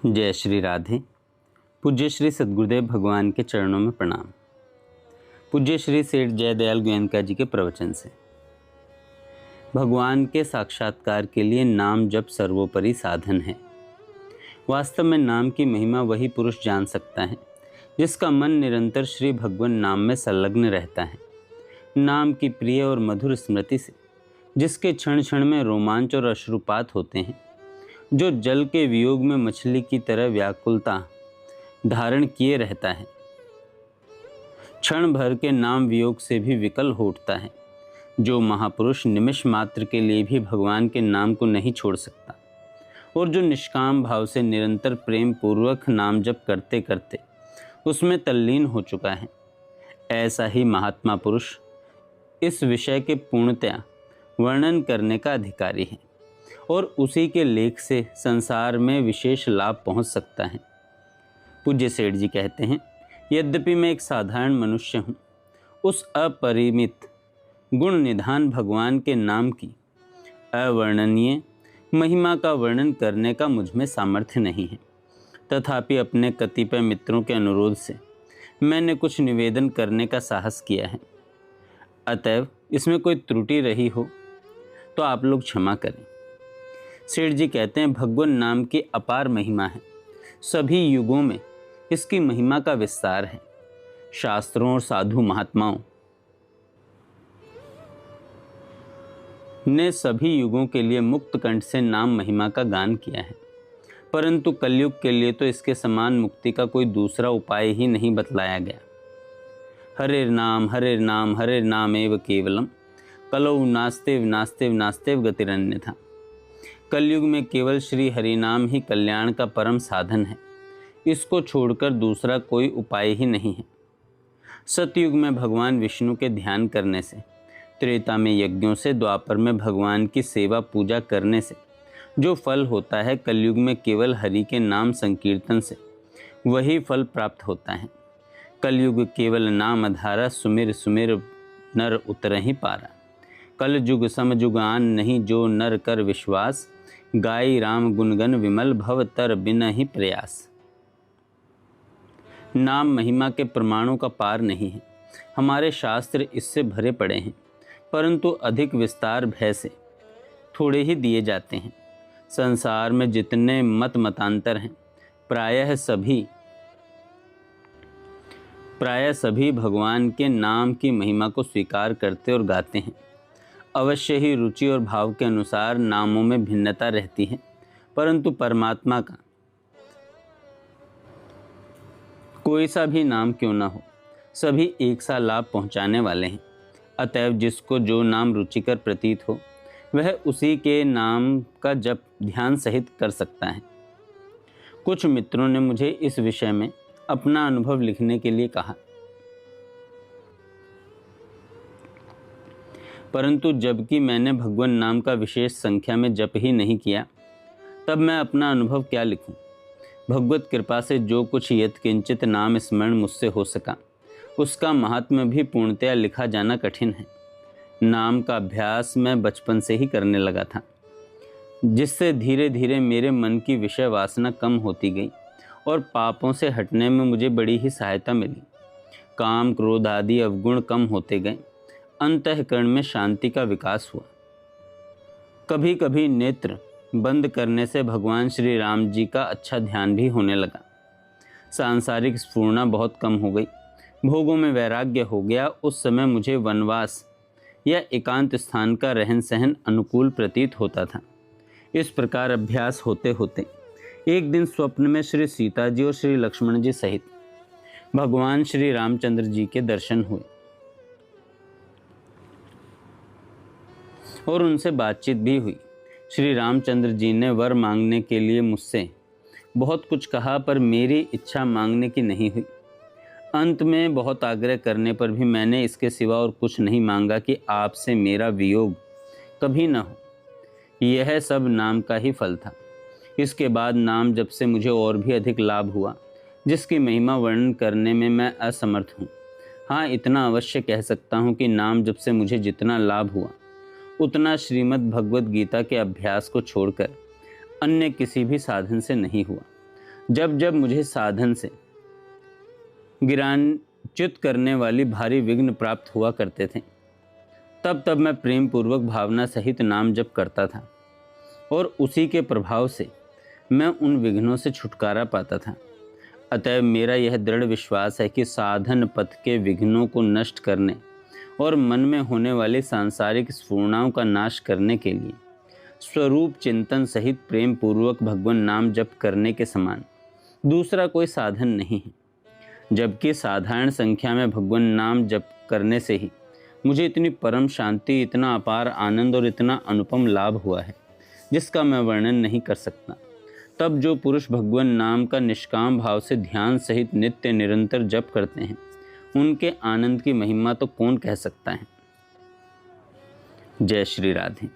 जय श्री राधे। पूज्य श्री सद्गुरुदेव भगवान के चरणों में प्रणाम। पूज्य श्री सेठ जयदयाल गोयनका जी के प्रवचन से भगवान के साक्षात्कार के लिए नाम जप सर्वोपरि साधन है। वास्तव में नाम की महिमा वही पुरुष जान सकता है जिसका मन निरंतर श्री भगवान नाम में संलग्न रहता है। नाम की प्रिय और मधुर स्मृति से जिसके क्षण क्षण में रोमांच और अश्रुपात होते हैं, जो जल के वियोग में मछली की तरह व्याकुलता धारण किए रहता है, क्षण भर के नाम वियोग से भी विकल हो उठता है, जो महापुरुष निमिष मात्र के लिए भी भगवान के नाम को नहीं छोड़ सकता और जो निष्काम भाव से निरंतर प्रेम पूर्वक नाम जप करते करते उसमें तल्लीन हो चुका है, ऐसा ही महात्मा पुरुष इस विषय के पूर्णतया वर्णन करने का अधिकारी है और उसी के लेख से संसार में विशेष लाभ पहुंच सकता है। पूज्य सेठ जी कहते हैं, यद्यपि मैं एक साधारण मनुष्य हूँ, उस अपरिमित गुण निधान भगवान के नाम की अवर्णनीय महिमा का वर्णन करने का मुझ में सामर्थ्य नहीं है। तथापि अपने कतिपय मित्रों के अनुरोध से मैंने कुछ निवेदन करने का साहस किया है। अतएव इसमें कोई त्रुटि रही हो तो आप लोग क्षमा करें। सेठ जी कहते हैं, भगवान नाम की अपार महिमा है। सभी युगों में इसकी महिमा का विस्तार है। शास्त्रों और साधु महात्माओं ने सभी युगों के लिए मुक्त कंठ से नाम महिमा का गान किया है, परंतु कलयुग के लिए तो इसके समान मुक्ति का कोई दूसरा उपाय ही नहीं बतलाया गया। हरे नाम एव केवलम कलौ नास्तेव नास्तेव नास्तेव गतिरन्यथा। कलयुग में केवल श्री हरि नाम ही कल्याण का परम साधन है। इसको छोड़कर दूसरा कोई उपाय ही नहीं है। सतयुग में भगवान विष्णु के ध्यान करने से, त्रेता में यज्ञों से, द्वापर में भगवान की सेवा पूजा करने से जो फल होता है, कलयुग में केवल हरि के नाम संकीर्तन से वही फल प्राप्त होता है। कलयुग केवल नाम धारा, सुमिर सुमिर नर उतरहि पारा। कल जुग समजुगान नहीं, जो नर कर विश्वास, गाई राम गुणगन विमल भव तर बिना ही प्रयास। नाम महिमा के प्रमाणों का पार नहीं है। हमारे शास्त्र इससे भरे पड़े हैं, परंतु अधिक विस्तार भय से थोड़े ही दिए जाते हैं। संसार में जितने मतांतर हैं, प्रायः सभी भगवान के नाम की महिमा को स्वीकार करते और गाते हैं। अवश्य ही रुचि और भाव के अनुसार नामों में भिन्नता रहती है, परंतु परमात्मा का कोई सा भी नाम क्यों ना हो, सभी एक सा लाभ पहुंचाने वाले हैं। अतएव जिसको जो नाम रुचिकर प्रतीत हो, वह उसी के नाम का जप ध्यान सहित कर सकता है। कुछ मित्रों ने मुझे इस विषय में अपना अनुभव लिखने के लिए कहा, परंतु जबकि मैंने भगवान नाम का विशेष संख्या में जप ही नहीं किया, तब मैं अपना अनुभव क्या लिखूं। भगवत कृपा से जो कुछ यत्किंचित नाम स्मरण मुझसे हो सका, उसका महात्म्य भी पूर्णतया लिखा जाना कठिन है। नाम का अभ्यास मैं बचपन से ही करने लगा था, जिससे धीरे धीरे मेरे मन की विषय वासना कम होती गई और पापों से हटने में मुझे बड़ी ही सहायता मिली। काम क्रोध आदि अवगुण कम होते गए, अंतःकरण में शांति का विकास हुआ। कभी कभी नेत्र बंद करने से भगवान श्री राम जी का अच्छा ध्यान भी होने लगा। सांसारिक स्फूर्णा बहुत कम हो गई, भोगों में वैराग्य हो गया। उस समय मुझे वनवास या एकांत स्थान का रहन सहन अनुकूल प्रतीत होता था। इस प्रकार अभ्यास होते होते एक दिन स्वप्न में श्री सीता जी और श्री लक्ष्मण जी सहित भगवान श्री रामचंद्र जी के दर्शन हुए और उनसे बातचीत भी हुई। श्री रामचंद्र जी ने वर मांगने के लिए मुझसे बहुत कुछ कहा, पर मेरी इच्छा मांगने की नहीं हुई। अंत में बहुत आग्रह करने पर भी मैंने इसके सिवा और कुछ नहीं मांगा कि आपसे मेरा वियोग कभी न हो। यह सब नाम का ही फल था। इसके बाद नाम जब से मुझे और भी अधिक लाभ हुआ, जिसकी महिमा वर्णन करने में मैं असमर्थ हूँ। हाँ, इतना अवश्य कह सकता हूँ कि नाम जब से मुझे जितना लाभ हुआ, उतना श्रीमद् भगवद गीता के अभ्यास को छोड़कर अन्य किसी भी साधन से नहीं हुआ। जब जब मुझे साधन से गिरांच्युत करने वाली भारी विघ्न प्राप्त हुआ करते थे, तब तब मैं प्रेम पूर्वक भावना सहित नाम जप करता था और उसी के प्रभाव से मैं उन विघ्नों से छुटकारा पाता था। अतएव मेरा यह दृढ़ विश्वास है कि साधन पथ के विघ्नों को नष्ट करने और मन में होने वाली सांसारिक स्फूर्णाओं का नाश करने के लिए स्वरूप चिंतन सहित प्रेम पूर्वक भगवान नाम जप करने के समान दूसरा कोई साधन नहीं है। जबकि साधारण संख्या में भगवान नाम जप करने से ही मुझे इतनी परम शांति, इतना अपार आनंद और इतना अनुपम लाभ हुआ है जिसका मैं वर्णन नहीं कर सकता। तब जो पुरुष भगवान नाम का निष्काम भाव से ध्यान सहित नित्य निरंतर जप करते हैं, उनके आनंद की महिमा तो कौन कह सकता है। जय श्री राधे।